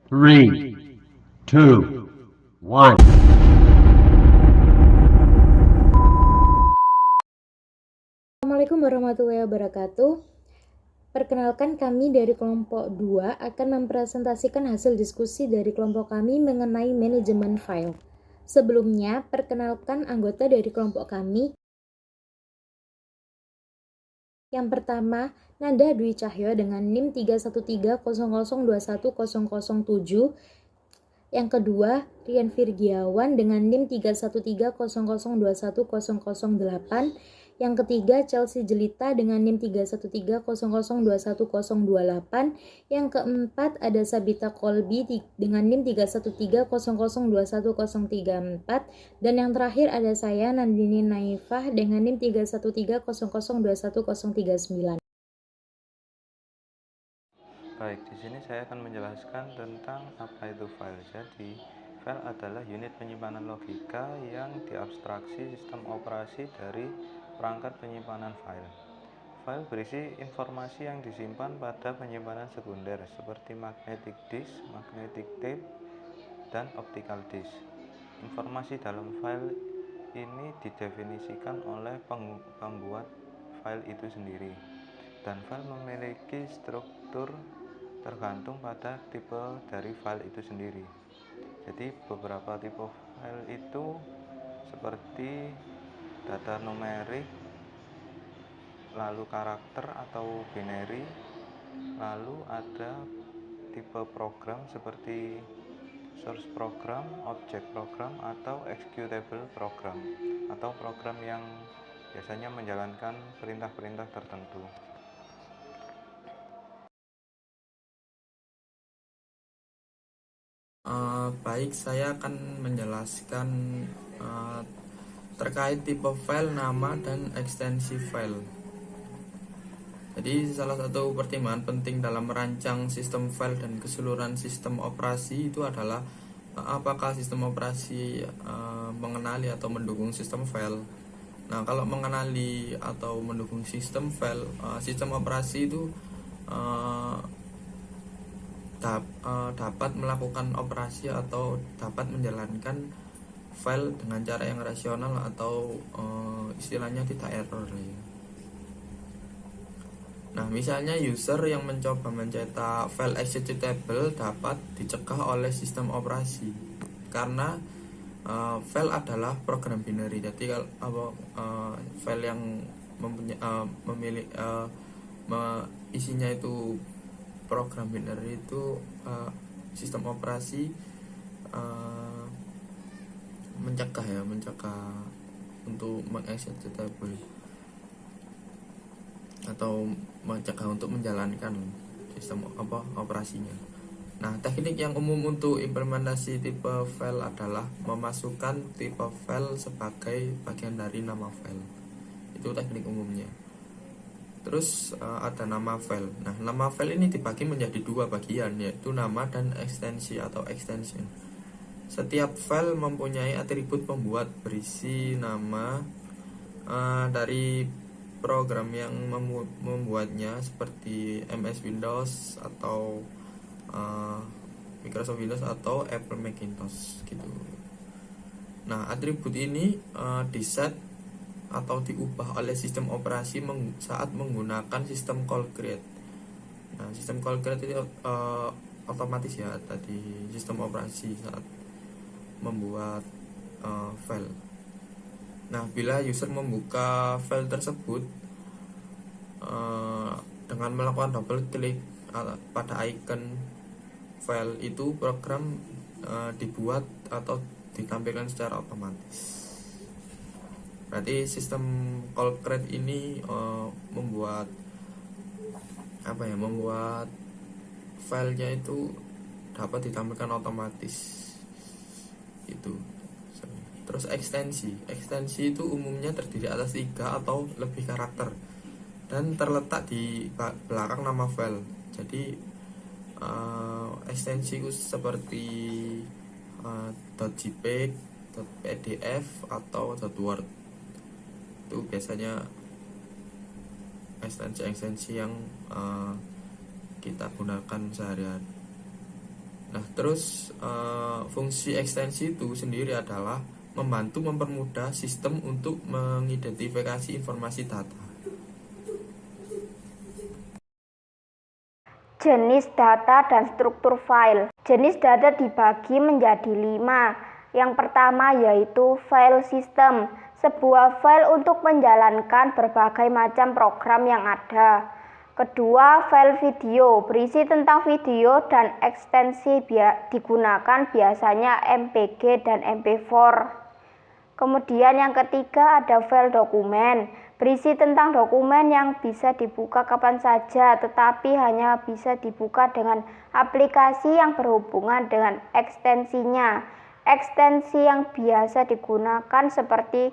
Three, two, one. Assalamualaikum warahmatullahi wabarakatuh. Perkenalkan, kami dari kelompok 2 akan mempresentasikan hasil diskusi dari kelompok kami mengenai manajemen file. Sebelumnya, perkenalkan anggota dari kelompok kami. Yang pertama, Nanda Dwi Cahyo dengan NIM 31300210007. Yang kedua, Rian Virgiawan dengan NIM 31300210008. Yang ketiga, Chelsea Jelita dengan NIM 31300210028. Yang keempat, ada Sabita Kolbi dengan NIM 31300210034. Dan yang terakhir ada saya, Nandini Naifah dengan NIM 31300210039. Baik, di sini saya akan menjelaskan tentang apa itu file. Jadi, file adalah unit penyimpanan logika yang diabstraksi sistem operasi dari perangkat penyimpanan file. File berisi informasi yang disimpan pada penyimpanan sekunder seperti magnetic disk, magnetic tape, dan optical disk. Informasi dalam file ini didefinisikan oleh pembuat file itu sendiri, dan file memiliki struktur tergantung pada tipe dari file itu sendiri. Jadi beberapa tipe file itu seperti data numerik, lalu karakter atau binary, lalu ada tipe program seperti source program, object program, atau executable program, atau program yang biasanya menjalankan perintah-perintah tertentu. Baik, saya akan menjelaskan terkait tipe file, nama, dan ekstensi file. Jadi salah satu pertimbangan penting dalam merancang sistem file dan keseluruhan sistem operasi itu adalah apakah sistem operasi mengenali atau mendukung sistem file. Nah, kalau mengenali atau mendukung sistem file, sistem operasi itu dapat melakukan operasi atau dapat menjalankan file dengan cara yang rasional atau istilahnya tidak error ya. Nah, misalnya user yang mencoba mencetak file executable dapat dicegah oleh sistem operasi karena file adalah program binary. Jadi kalau file yang isinya itu program binary itu sistem operasi mencegah untuk mengexecutable atau mencegah untuk menjalankan sistem operasinya. Nah, teknik yang umum untuk implementasi tipe file adalah memasukkan tipe file sebagai bagian dari nama file. Itu teknik umumnya. Terus ada nama file. Nah, nama file ini dibagi menjadi dua bagian, yaitu nama dan ekstensi atau extension. Setiap file mempunyai atribut pembuat berisi nama dari program yang membuatnya seperti MS Windows atau Microsoft Windows atau Apple Macintosh gitu. Nah, atribut ini diset atau diubah oleh sistem operasi saat menggunakan sistem call create. Nah, sistem call create itu otomatis ya tadi sistem operasi saat membuat file. Nah, bila user membuka file tersebut dengan melakukan double klik pada icon file itu, program dibuat atau ditampilkan secara otomatis. Berarti sistem call create ini membuat filenya itu dapat ditampilkan otomatis itu. Terus ekstensi itu umumnya terdiri atas 3 atau lebih karakter dan terletak di belakang nama file. Jadi ekstensi itu seperti .jpeg, .pdf atau .word. Itu biasanya ekstensi yang kita gunakan sehari-hari. Nah, terus fungsi ekstensi itu sendiri adalah membantu mempermudah sistem untuk mengidentifikasi informasi data. Jenis data dan struktur file. Jenis data dibagi menjadi 5. Yang pertama yaitu file system, sebuah file untuk menjalankan berbagai macam program yang ada. Kedua, file video, berisi tentang video dan ekstensi digunakan biasanya MPG dan MP4. Kemudian yang ketiga ada file dokumen, berisi tentang dokumen yang bisa dibuka kapan saja, tetapi hanya bisa dibuka dengan aplikasi yang berhubungan dengan ekstensinya. Ekstensi yang biasa digunakan seperti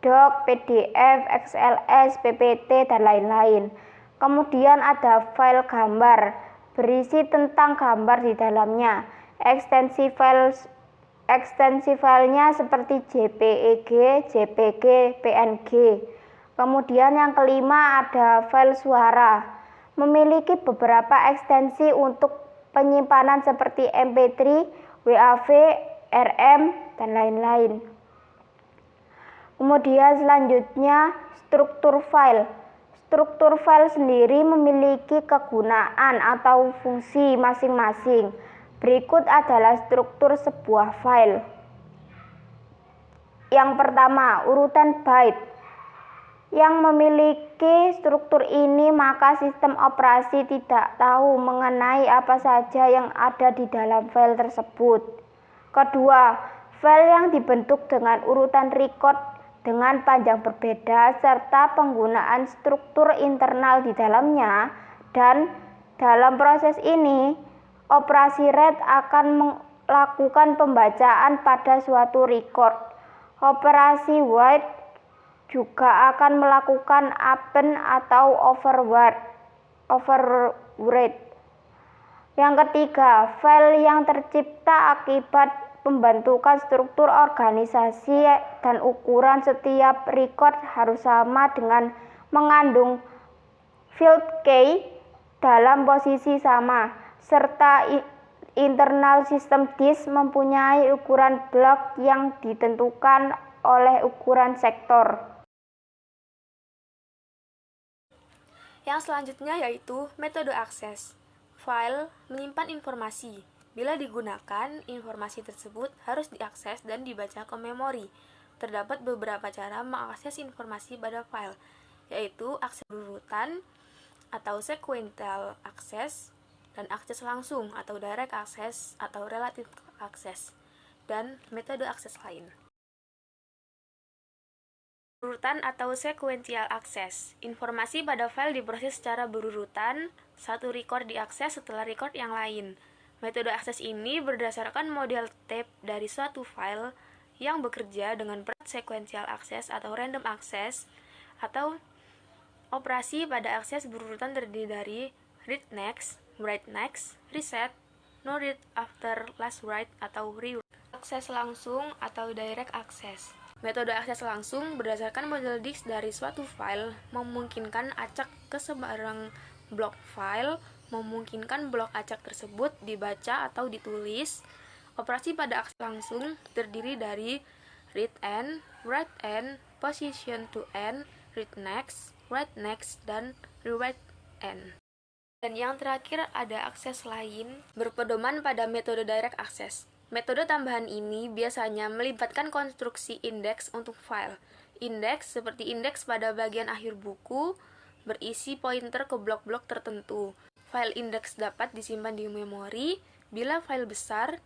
doc, PDF, XLS, PPT, dan lain-lain. Kemudian ada file gambar, berisi tentang gambar di dalamnya. Ekstensi filenya seperti JPEG, JPG, PNG. Kemudian yang kelima ada file suara, memiliki beberapa ekstensi untuk penyimpanan seperti MP3, WAV, RM, dan lain-lain. Kemudian selanjutnya struktur file. Struktur file sendiri memiliki kegunaan atau fungsi masing-masing. Berikut adalah struktur sebuah file. Yang pertama, urutan byte. Yang memiliki struktur ini, maka sistem operasi tidak tahu mengenai apa saja yang ada di dalam file tersebut. Kedua, file yang dibentuk dengan urutan record dengan panjang berbeda serta penggunaan struktur internal di dalamnya, dan dalam proses ini operasi read akan melakukan pembacaan pada suatu record. Operasi write juga akan melakukan append atau overwrite. Yang ketiga, file yang tercipta akibat pembentukan struktur organisasi dan ukuran setiap record harus sama dengan mengandung field key dalam posisi sama, serta internal sistem disk mempunyai ukuran blok yang ditentukan oleh ukuran sektor. Yang selanjutnya yaitu metode akses. File menyimpan informasi. Bila digunakan, informasi tersebut harus diakses dan dibaca ke memori. Terdapat beberapa cara mengakses informasi pada file, yaitu akses berurutan atau sequential access, dan akses langsung atau direct access atau relative access, dan metode akses lain. Berurutan atau sequential access. Informasi pada file diproses secara berurutan, satu record diakses setelah record yang lain. Metode akses ini berdasarkan model tape dari suatu file yang bekerja dengan peran sequential access atau random access, atau operasi pada akses berurutan terdiri dari read next, write next, reset, no read after last write atau rewrite. Akses langsung atau direct access. Metode akses langsung berdasarkan model disk dari suatu file, memungkinkan acak ke sembarang blok file, memungkinkan blok acak tersebut dibaca atau ditulis. Operasi pada akses langsung terdiri dari read end, write end, position to end, read next, write next, dan rewrite end. Dan yang terakhir ada akses lain berpedoman pada metode direct access. Metode tambahan ini biasanya melibatkan konstruksi indeks untuk file. Indeks seperti indeks pada bagian akhir buku berisi pointer ke blok-blok tertentu. File indeks dapat disimpan di memori. Bila file besar,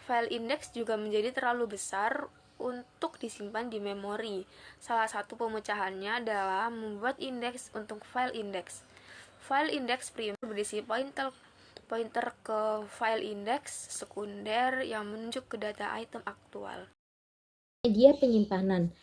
file indeks juga menjadi terlalu besar untuk disimpan di memori. Salah satu pemecahannya adalah membuat indeks untuk file indeks. File indeks primer berisi pointer ke file indeks sekunder yang menunjuk ke data item aktual. Media penyimpanan.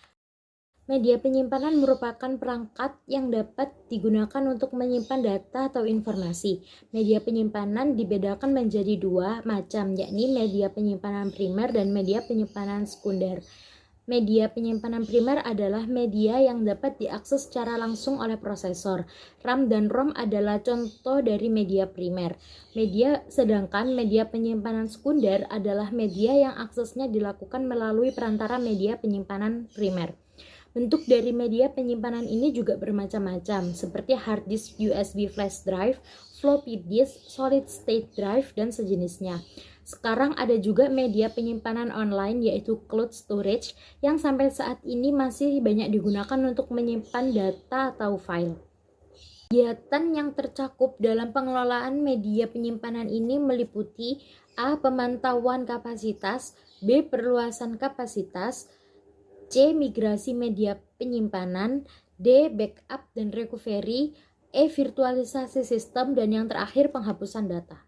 Media penyimpanan merupakan perangkat yang dapat digunakan untuk menyimpan data atau informasi. Media penyimpanan dibedakan menjadi dua macam, yakni media penyimpanan primer dan media penyimpanan sekunder. Media penyimpanan primer adalah media yang dapat diakses secara langsung oleh prosesor. RAM dan ROM adalah contoh dari media primer. Sedangkan media penyimpanan sekunder adalah media yang aksesnya dilakukan melalui perantara media penyimpanan primer. Bentuk dari media penyimpanan ini juga bermacam-macam, seperti hard disk USB flash drive, floppy disk, solid state drive, dan sejenisnya. Sekarang ada juga media penyimpanan online yaitu cloud storage yang sampai saat ini masih banyak digunakan untuk menyimpan data atau file. Kegiatan yang tercakup dalam pengelolaan media penyimpanan ini meliputi A. Pemantauan kapasitas, B. Perluasan kapasitas, C. Migrasi media penyimpanan, D. Backup dan recovery, E. Virtualisasi sistem, dan yang terakhir penghapusan data.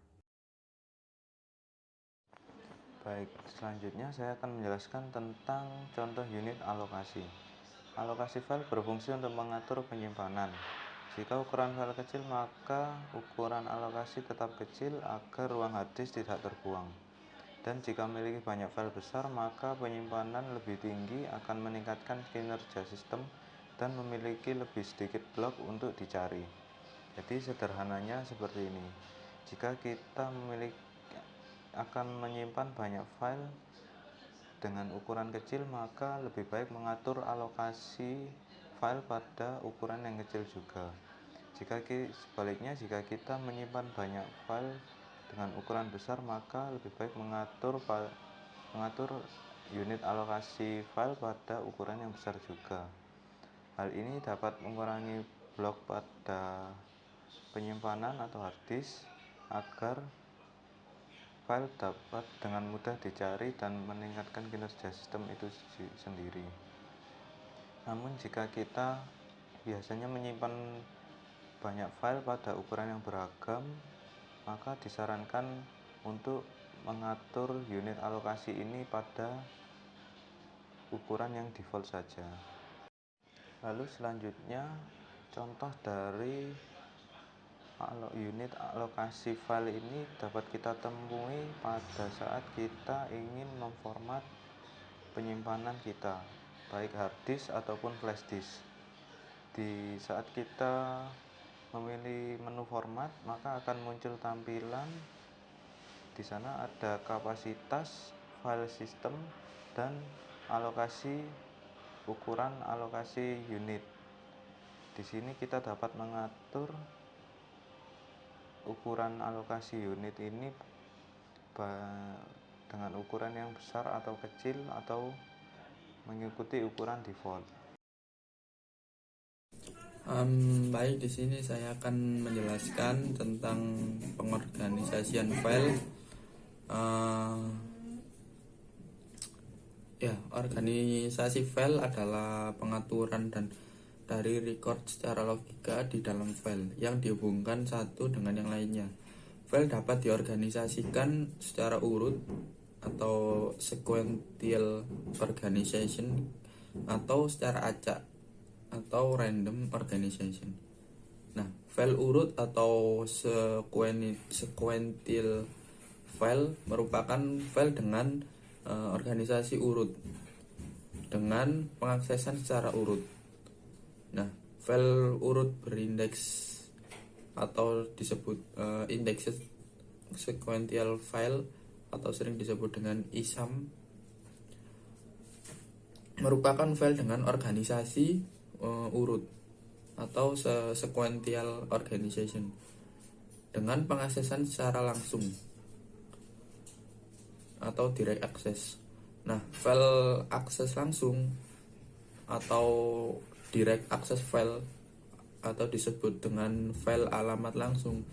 Baik, selanjutnya saya akan menjelaskan tentang contoh unit alokasi. Alokasi file berfungsi untuk mengatur penyimpanan. Jika ukuran file kecil, maka ukuran alokasi tetap kecil agar ruang hard disk tidak terbuang. Dan jika memiliki banyak file besar, maka penyimpanan lebih tinggi akan meningkatkan kinerja sistem dan memiliki lebih sedikit blok untuk dicari. Jadi sederhananya seperti ini. Jika kita akan menyimpan banyak file dengan ukuran kecil, maka lebih baik mengatur alokasi file pada ukuran yang kecil juga. Sebaliknya, jika kita menyimpan banyak file dengan ukuran besar, maka lebih baik mengatur unit alokasi file pada ukuran yang besar juga. Hal ini dapat mengurangi blok pada penyimpanan atau hard disk agar file dapat dengan mudah dicari dan meningkatkan kinerja sistem itu sendiri. Namun jika kita biasanya menyimpan banyak file pada ukuran yang beragam, maka disarankan untuk mengatur unit alokasi ini pada ukuran yang default saja. Lalu selanjutnya, contoh dari unit alokasi file ini dapat kita temui pada saat kita ingin memformat penyimpanan kita, baik hard disk ataupun flash disk. Di saat kita memilih menu format, maka akan muncul tampilan di sana ada kapasitas, file system, dan ukuran alokasi unit. Di sini kita dapat mengatur ukuran alokasi unit ini dengan ukuran yang besar atau kecil atau mengikuti ukuran default. Baik, di sini saya akan menjelaskan tentang pengorganisasian file. Organisasi file adalah pengaturan dan dari record secara logika di dalam file yang dihubungkan satu dengan yang lainnya. File dapat diorganisasikan secara urut atau sequential organization atau secara acak atau random organization. Nah, file urut atau sequential file merupakan file dengan organisasi urut dengan pengaksesan secara urut. Nah, file urut berindeks atau disebut indexed sequential file atau sering disebut dengan ISAM merupakan file dengan organisasi urut atau sequential organization dengan pengaksesan secara langsung atau direct access. Nah, file akses langsung atau direct access file atau disebut dengan file alamat langsung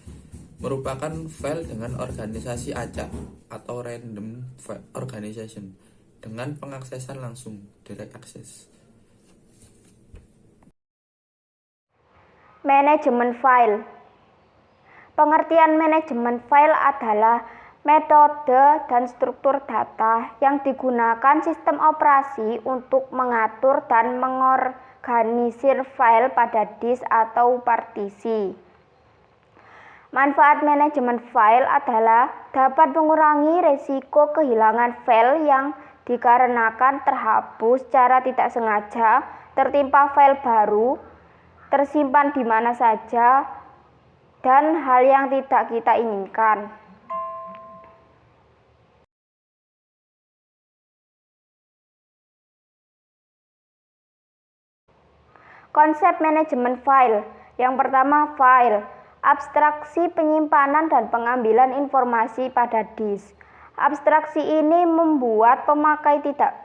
merupakan file dengan organisasi acak atau random organization dengan pengaksesan langsung direct access. Manajemen file. Pengertian manajemen file adalah metode dan struktur data yang digunakan sistem operasi untuk mengatur dan mengorganisir file pada disk atau partisi. Manfaat manajemen file adalah dapat mengurangi risiko kehilangan file yang dikarenakan terhapus secara tidak sengaja, tertimpa file baru, tersimpan di mana saja, dan hal yang tidak kita inginkan. Konsep manajemen file. Yang pertama, file. Abstraksi penyimpanan dan pengambilan informasi pada disk. Abstraksi ini membuat pemakai tidak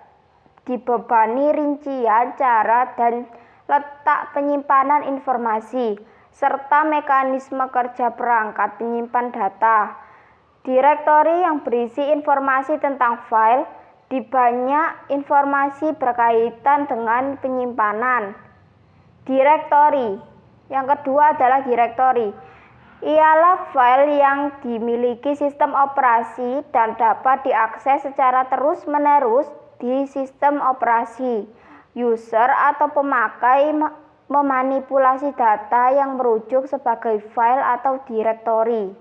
dibebani rincian cara dan letak penyimpanan informasi, serta mekanisme kerja perangkat penyimpan data. Direktori yang berisi informasi tentang file, di banyak informasi berkaitan dengan penyimpanan. Direktori. Yang kedua adalah direktori. Ialah file yang dimiliki sistem operasi dan dapat diakses secara terus-menerus di sistem operasi. User atau pemakai memanipulasi data yang merujuk sebagai file atau direktori.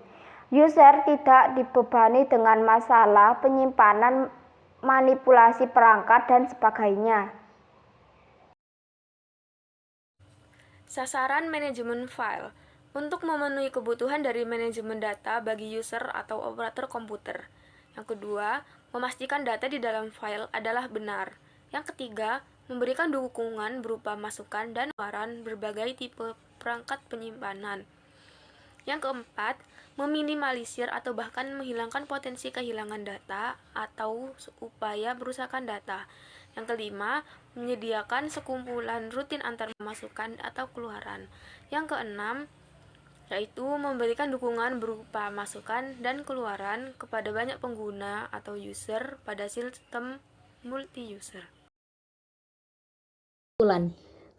User tidak dibebani dengan masalah penyimpanan, manipulasi perangkat, dan sebagainya. Sasaran manajemen file untuk memenuhi kebutuhan dari manajemen data bagi user atau operator komputer. Yang kedua, memastikan data di dalam file adalah benar. Yang ketiga, memberikan dukungan berupa masukan dan saran berbagai tipe perangkat penyimpanan. Yang keempat, meminimalisir atau bahkan menghilangkan potensi kehilangan data atau upaya perusakan data. Yang kelima, menyediakan sekumpulan rutin antar masukan atau keluaran. Yang keenam, yaitu memberikan dukungan berupa masukan dan keluaran kepada banyak pengguna atau user pada sistem multi-user.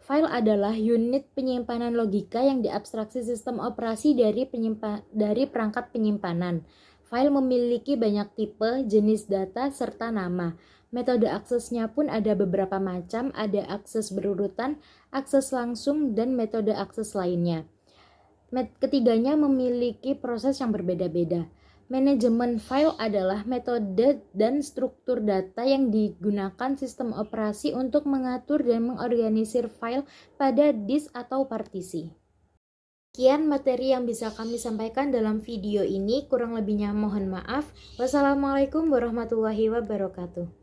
File adalah unit penyimpanan logika yang diabstraksi sistem operasi dari perangkat penyimpanan. File memiliki banyak tipe, jenis data, serta nama. Metode aksesnya pun ada beberapa macam, ada akses berurutan, akses langsung, dan metode akses lainnya. Ketiganya memiliki proses yang berbeda-beda. Manajemen file adalah metode dan struktur data yang digunakan sistem operasi untuk mengatur dan mengorganisir file pada disk atau partisi. Sekian materi yang bisa kami sampaikan dalam video ini, kurang lebihnya mohon maaf. Wassalamualaikum warahmatullahi wabarakatuh.